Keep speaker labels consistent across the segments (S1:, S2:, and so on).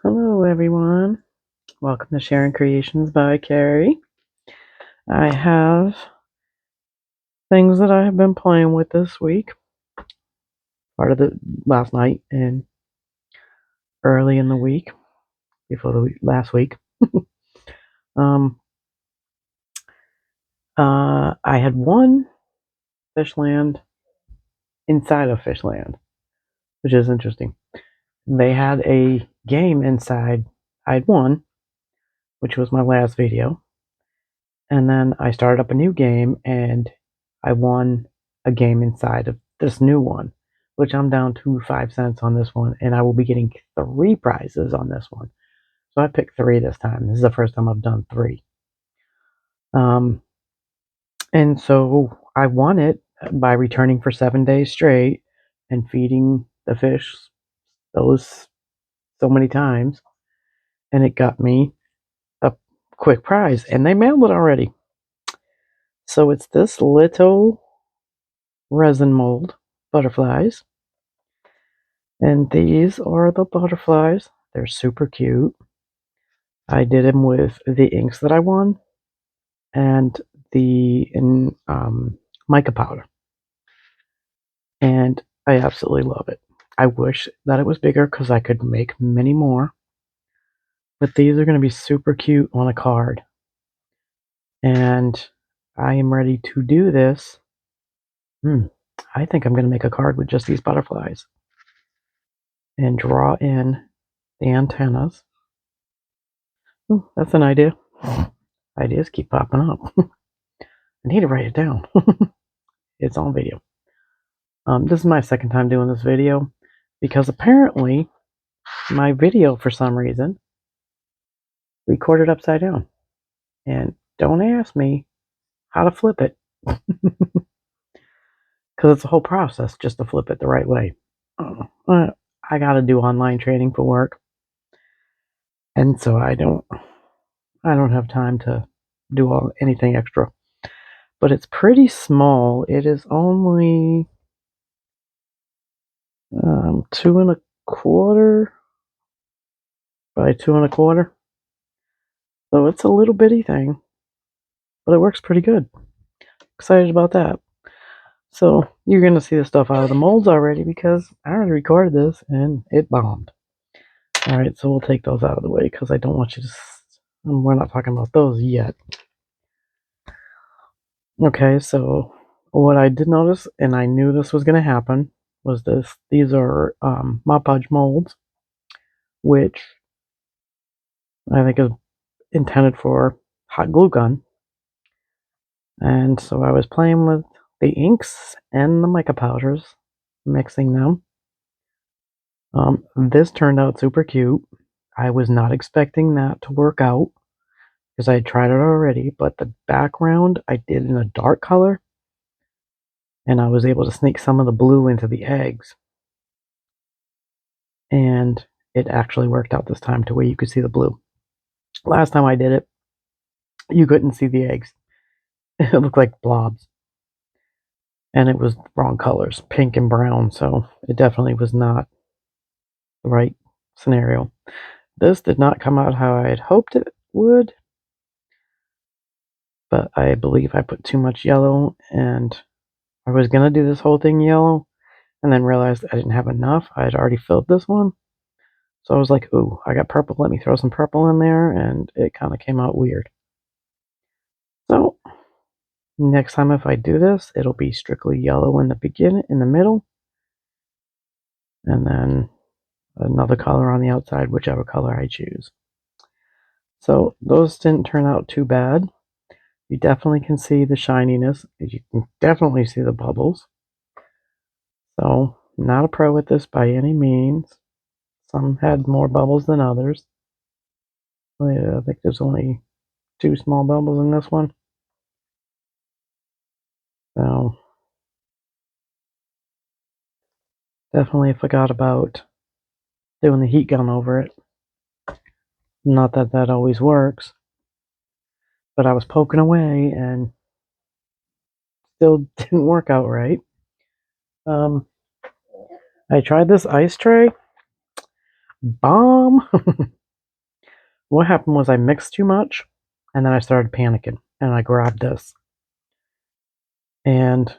S1: Hello everyone, welcome to Sharing Creations by Carrie. I have things that I have been playing with this week, part of the last night and early in the week, before the last week. um, I had one Fishland inside of Fishland, which is interesting. They had a game inside. I had one, which was my last video, and then I started up a new game and I won a game inside of this new one, which I'm down to 5 cents on this one, and I will be getting 3 prizes on this one. So I picked 3 this time. This is the first time I've done 3. And so I won it by returning for 7 days straight and feeding the fish those so many times, and it got me a quick prize, and they mailed it already. So it's this little resin mold butterflies, and these are the butterflies. They're super cute. I did them with the inks that I won and the mica powder, and I absolutely love it. I wish that it was bigger because I could make many more, but these are going to be super cute on a card, and I am ready to do this. I think I'm going to make a card with just these butterflies and draw in the antennas. Ooh, that's an idea. Ideas keep popping up. I need to write it down. It's on video. This is my second time doing this video because apparently my video, for some reason, recorded upside down. And don't ask me how to flip it because it's a whole process just to flip it the right way. I got to do online training for work, and so I don't have time to do anything extra. But it's pretty small. It is only 2.25 by 2.25. So it's a little bitty thing, but it works pretty good. Excited about that. So you're going to see the stuff out of the molds already because I already recorded this and it bombed. Alright, so we'll take those out of the way because I don't want you to... we're not talking about those yet. Okay, so what I did notice, and I knew this was going to happen, was this. These are Mod Podge molds, which I think is intended for hot glue gun. And so I was playing with the inks and the mica powders, mixing them. This turned out super cute. I was not expecting that to work out because I had tried it already, but the background I did in a dark color, and I was able to sneak some of the blue into the eggs. And it actually worked out this time to where you could see the blue. Last time I did it, you couldn't see the eggs. It looked like blobs. And it was wrong colors, pink and brown, so it definitely was not the right scenario. This did not come out how I had hoped it would, but I believe I put too much yellow, and I was going to do this whole thing yellow, and then realized I didn't have enough. I had already filled this one. So I was like, ooh, I got purple, let me throw some purple in there, and it kind of came out weird. So next time if I do this, it'll be strictly yellow in the beginning, in the middle, and then another color on the outside, whichever color I choose. So those didn't turn out too bad. You definitely can see the shininess. You can definitely see the bubbles. So not a pro at this by any means. Some had more bubbles than others. I think there's only 2 small bubbles in this one. So definitely forgot about doing the heat gun over it. Not that that always works, but I was poking away and still didn't work out right. I tried this ice tray, Bomb! What happened was I mixed too much, and then I started panicking, and I grabbed this. And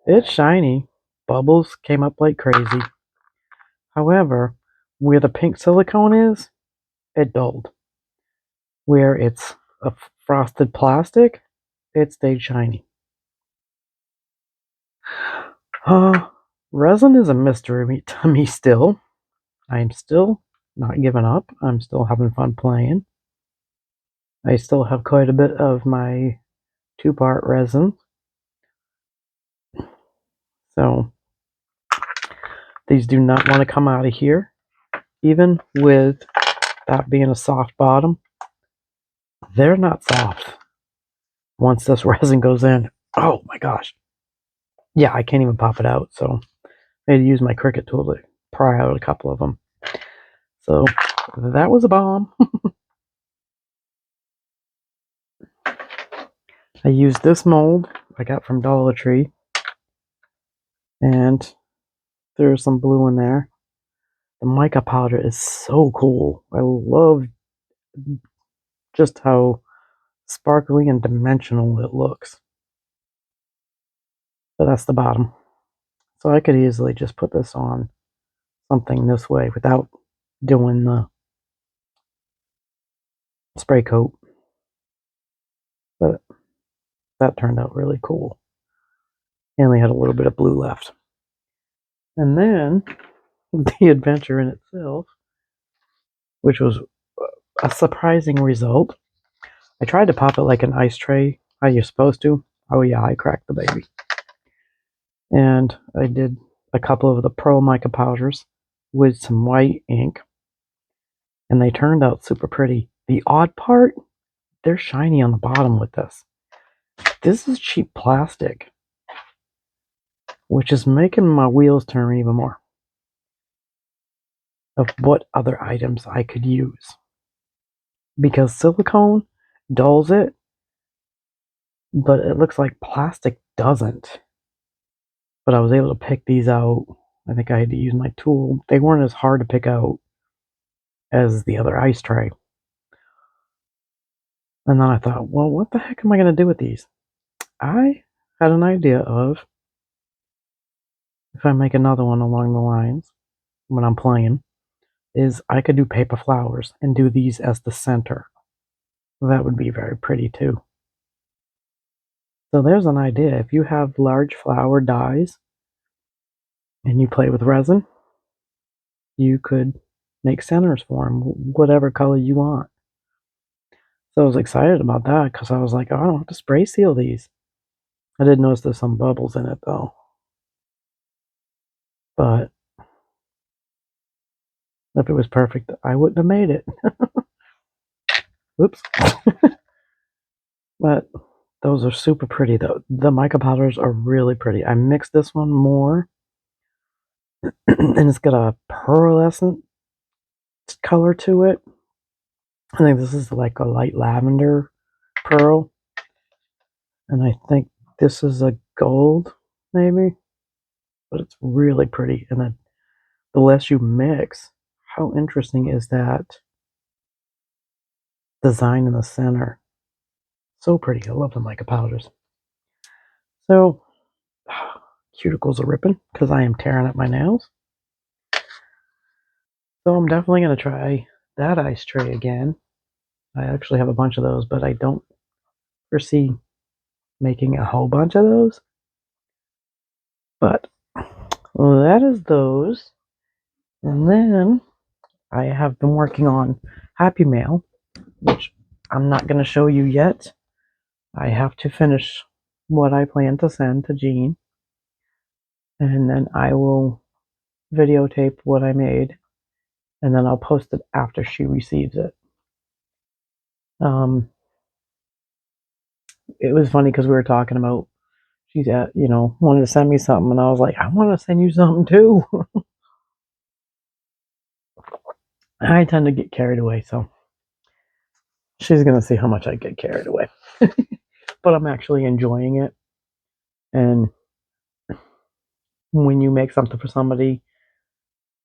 S1: it's shiny. Bubbles came up like crazy. However, where the pink silicone is, it dulled. Where it's a frosted plastic, it stayed shiny. Resin is a mystery to me still. I'm still not giving up. I'm still having fun playing. I still have quite a bit of my 2-part resin. So these do not want to come out of here. Even with that being a soft bottom, they're not soft. Once this resin goes in, oh my gosh. Yeah, I can't even pop it out. So I had to use my Cricut tool to pry out a couple of them. So that was a bomb. I used this mold I got from Dollar Tree, and there's some blue in there. The mica powder is so cool. I love just how sparkly and dimensional it looks. But that's the bottom. So I could easily just put this on something this way without doing the spray coat. But that turned out really cool. I only had a little bit of blue left. And then the adventure in itself, which was a surprising result. I tried to pop it like an ice tray, how you're supposed to. Oh yeah, I cracked the baby. And I did a couple of the Pro mica powders with some white ink, and they turned out super pretty. The odd part, they're shiny on the bottom with this. This is cheap plastic, which is making my wheels turn even more of what other items I could use. Because silicone dulls it, but it looks like plastic doesn't. But I was able to pick these out. I think I had to use my tool. They weren't as hard to pick out as the other ice tray. And then I thought, well, what the heck am I going to do with these? I had an idea of, if I make another one along the lines when I'm playing, is I could do paper flowers and do these as the center. That would be very pretty too. So there's an idea. If you have large flower dies and you play with resin, you could make centers for them, whatever color you want. So I was excited about that because I was like, oh, I don't have to spray seal these. I did notice there's some bubbles in it though. But if it was perfect, I wouldn't have made it. Whoops. But those are super pretty though. The mica powders are really pretty. I mixed this one more and it's got a pearlescent color to it. I think this is like a light lavender pearl. And I think this is a gold, maybe. But it's really pretty. And then the less you mix, how interesting is that design in the center? So pretty. I love the mica powders. So, cuticles are ripping because I am tearing up my nails. So I'm definitely going to try that ice tray again. I actually have a bunch of those, but I don't foresee making a whole bunch of those. But that is those. And then I have been working on Happy Mail, which I'm not going to show you yet. I have to finish what I plan to send to Jean. And then I will videotape what I made. And then I'll post it after she receives it. It was funny because we were talking about she's wanted to send me something, and I was like, I want to send you something too. I tend to get carried away, so she's gonna see how much I get carried away. But I'm actually enjoying it, and when you make something for somebody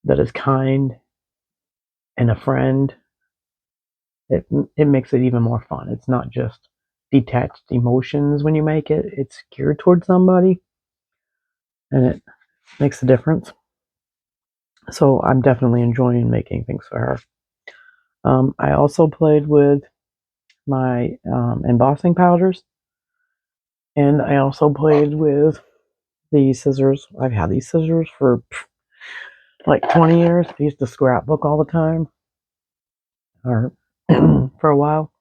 S1: that is kind and a friend, it makes it even more fun. It's not just detached emotions when you make it. It's geared towards somebody, and it makes a difference. So I'm definitely enjoying making things for her. I also played with my embossing powders, and I also played with the scissors. I've had these scissors for like 20 years. I used to scrapbook all the time, or for a while,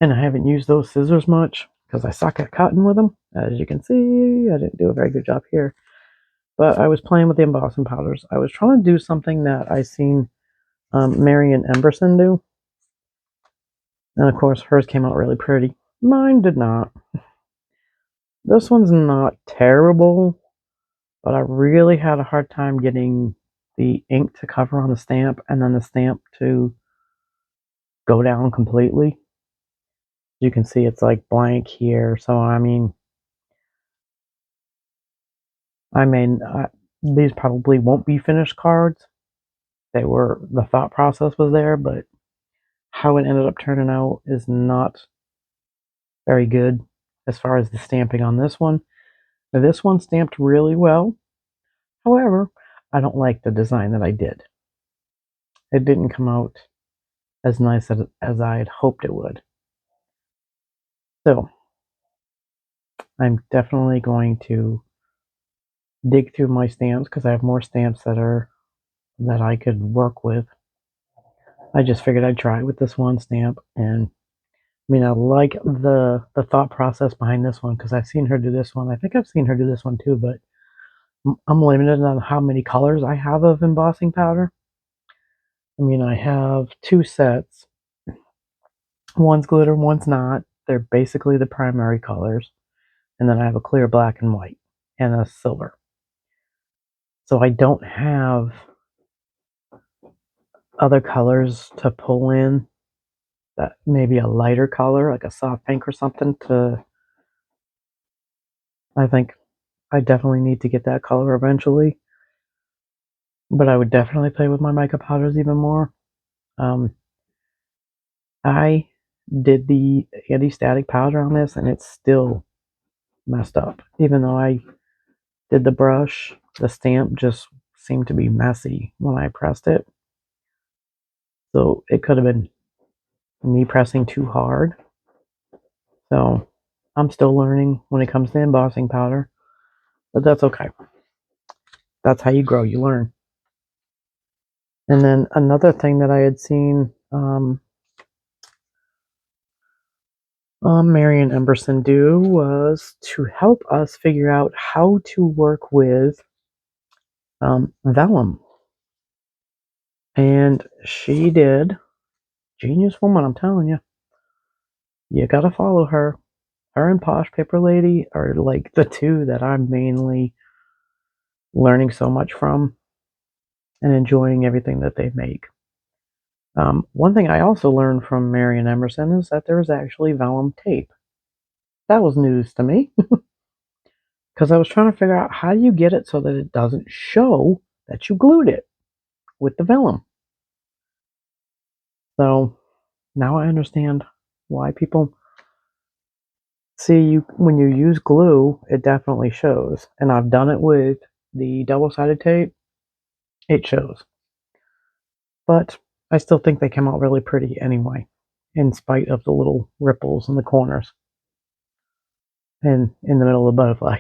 S1: and I haven't used those scissors much because I suck at cutting with them. As you can see, I didn't do a very good job here. But I was playing with the embossing powders. I was trying to do something that I seen Marian Emberson do, and of course hers came out really pretty. Mine did not. This one's not terrible, but I really had a hard time getting the ink to cover on the stamp and then the stamp to go down completely. You can see it's like blank here, so I mean, these probably won't be finished cards. The thought process was there, but how it ended up turning out is not very good as far as the stamping on this one. Now, this one stamped really well. However, I don't like the design that I did. It didn't come out as nice as I had hoped it would. So, I'm definitely going to dig through my stamps because I have more stamps that I could work with. I just figured I'd try with this one stamp, and I mean, I like the thought process behind this one because I've seen her do this one. I think I've seen her do this one too, but I'm limited on how many colors I have of embossing powder. I mean, I have two sets. One's glitter, one's not. They're basically the primary colors. And then I have a clear black and white and a silver. So I don't have other colors to pull in, that maybe a lighter color, like a soft pink or something I think I definitely need to get that color eventually. But I would definitely play with my mica powders even more. Um, I did the anti-static powder on this and it's still messed up. Even though I did the brush, the stamp just seemed to be messy when I pressed it. So it could have been me pressing too hard. So I'm still learning when it comes to embossing powder, but that's okay. That's how you grow, you learn. And then another thing that I had seen Marian Emberson do was to help us figure out how to work with vellum. And she did. Genius woman, I'm telling you. You gotta follow her. Her and Posh Paper Lady are like the two that I'm mainly learning so much from and enjoying everything that they make. One thing I also learned from Marian Emerson is that there is actually vellum tape. That was news to me because I was trying to figure out how do you get it so that it doesn't show that you glued it with the vellum. So now I understand why people see you when you use glue, it definitely shows. And I've done it with the double-sided tape. It shows. But I still think they come out really pretty anyway, in spite of the little ripples in the corners and in the middle of the butterfly.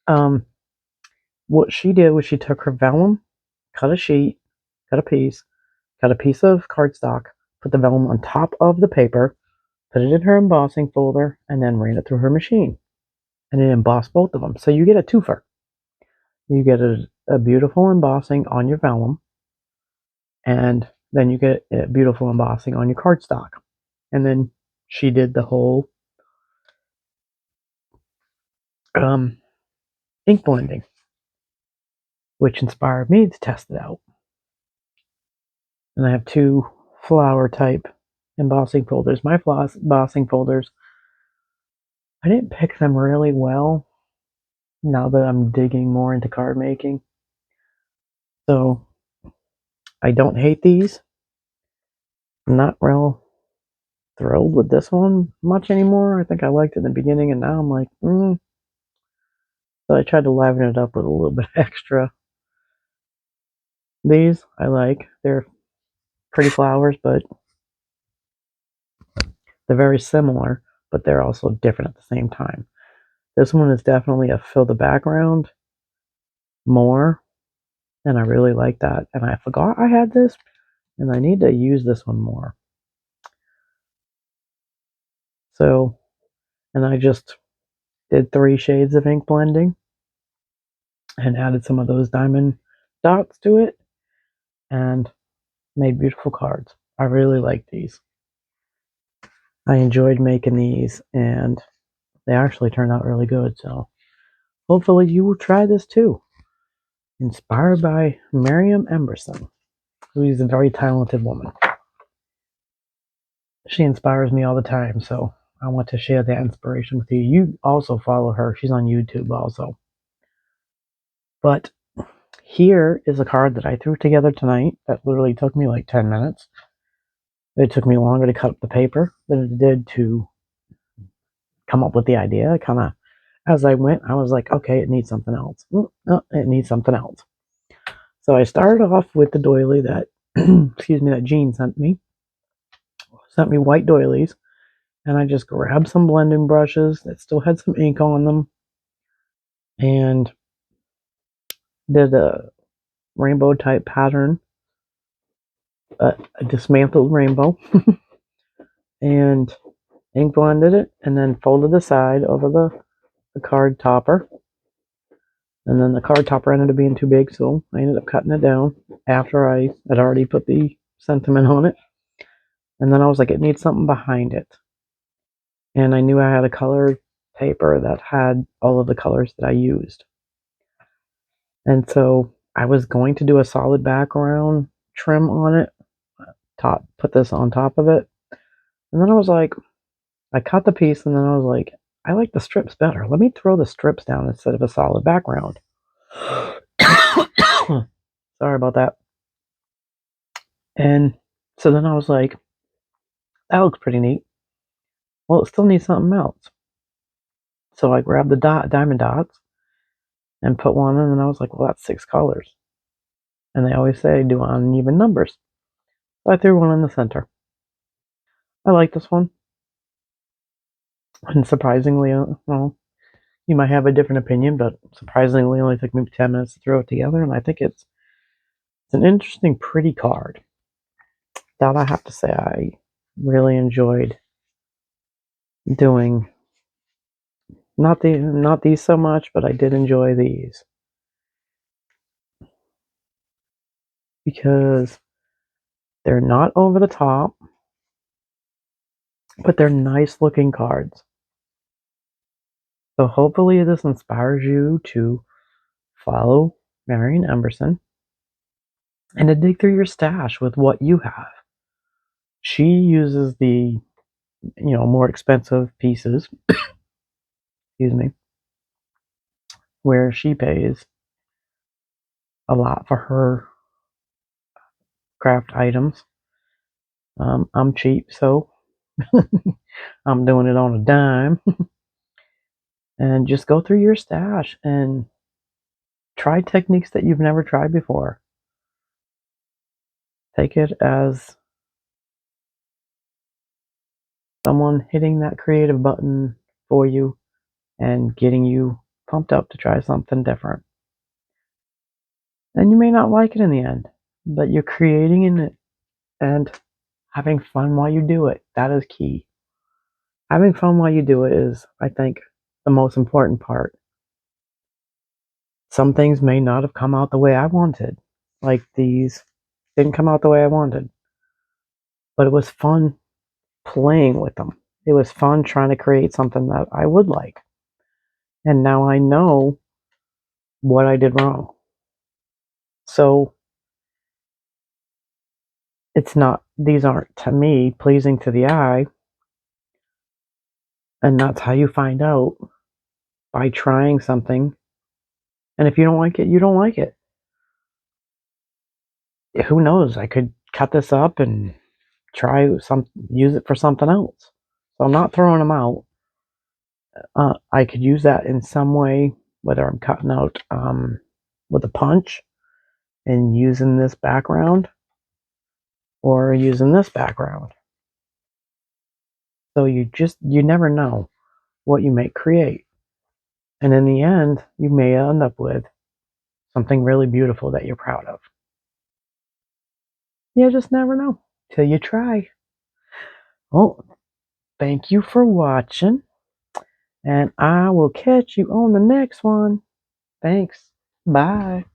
S1: um, what she did was she took her vellum, cut a sheet, cut a piece, cut a piece of cardstock, put the vellum on top of the paper, put it in her embossing folder, and then ran it through her machine. And it embossed both of them. So you get a twofer. You get a beautiful embossing on your vellum, and then you get a beautiful embossing on your cardstock. And then she did the whole ink blending, which inspired me to test it out. And I have two flower type embossing folders. My embossing folders, I didn't pick them really well now that I'm digging more into card making. So I don't hate these. I'm not real thrilled with this one much anymore. I think I liked it in the beginning, and now I'm like, So I tried to liven it up with a little bit extra. These I like. They're pretty flowers, but they're very similar, but they're also different at the same time. This one is definitely a fill the background more, and I really like that. And I forgot I had this, and I need to use this one more. So, and I just did 3 shades of ink blending and added some of those diamond dots to it and made beautiful cards. I really like these. I enjoyed making these, and they actually turned out really good. So hopefully you will try this too. Inspired by Miriam Emberson, who is a very talented woman. She inspires me all the time, so I want to share that inspiration with you. You also follow her. She's on YouTube also. But here is a card that I threw together tonight that literally took me like 10 minutes. It took me longer to cut up the paper than it did to come up with the idea. Kind of, as I went, I was like, okay, it needs something else. It needs something else. So I started off with the doily that, excuse me, that Jean sent me. Sent me white doilies, and I just grabbed some blending brushes that still had some ink on them, and did a rainbow type pattern, a dismantled rainbow, and ink blended it, and then folded the side over the card topper. And then the card topper ended up being too big, so I ended up cutting it down after I had already put the sentiment on it. And then I was like, it needs something behind it. And I knew I had a colored paper that had all of the colors that I used. And so I was going to do a solid background trim on it, put this on top of it. And then I was like, I cut the piece, and then I was like, I like the strips better. Let me throw the strips down instead of a solid background. Sorry about that. And so then I was like, that looks pretty neat. Well, it still needs something else. So I grabbed the diamond dots and put one in, and I was like, well, that's 6 colors. And they always say do uneven numbers. So I threw one in the center. I like this one. And surprisingly, well, you might have a different opinion, but surprisingly, it only took me 10 minutes to throw it together, and I think it's an interesting, pretty card. That I have to say, I really enjoyed doing. Not these so much, but I did enjoy these because they're not over the top, but they're nice looking cards. So hopefully this inspires you to follow Marian Emberson and to dig through your stash with what you have. She uses the more expensive pieces, excuse me, where she pays a lot for her craft items. I'm cheap, so I'm doing it on a dime. And just go through your stash and try techniques that you've never tried before. Take it as someone hitting that creative button for you and getting you pumped up to try something different. And you may not like it in the end, but you're creating in it and having fun while you do it. That is key. Having fun while you do it is, I think, the most important part. Some things may not have come out the way I wanted. Like these didn't come out the way I wanted. But it was fun playing with them. It was fun trying to create something that I would like. And now I know what I did wrong. So these aren't to me pleasing to the eye. And that's how you find out, by trying something. And if you don't like it, you don't like it. who knows? I could cut this up and use it for something else. So I'm not throwing them out. I could use that in some way, whether I'm cutting out with a punch and using this background or using this background. So you never know what you may create. And in the end, you may end up with something really beautiful that you're proud of. You just never know till you try. Well, thank you for watching, and I will catch you on the next one. Thanks. Bye.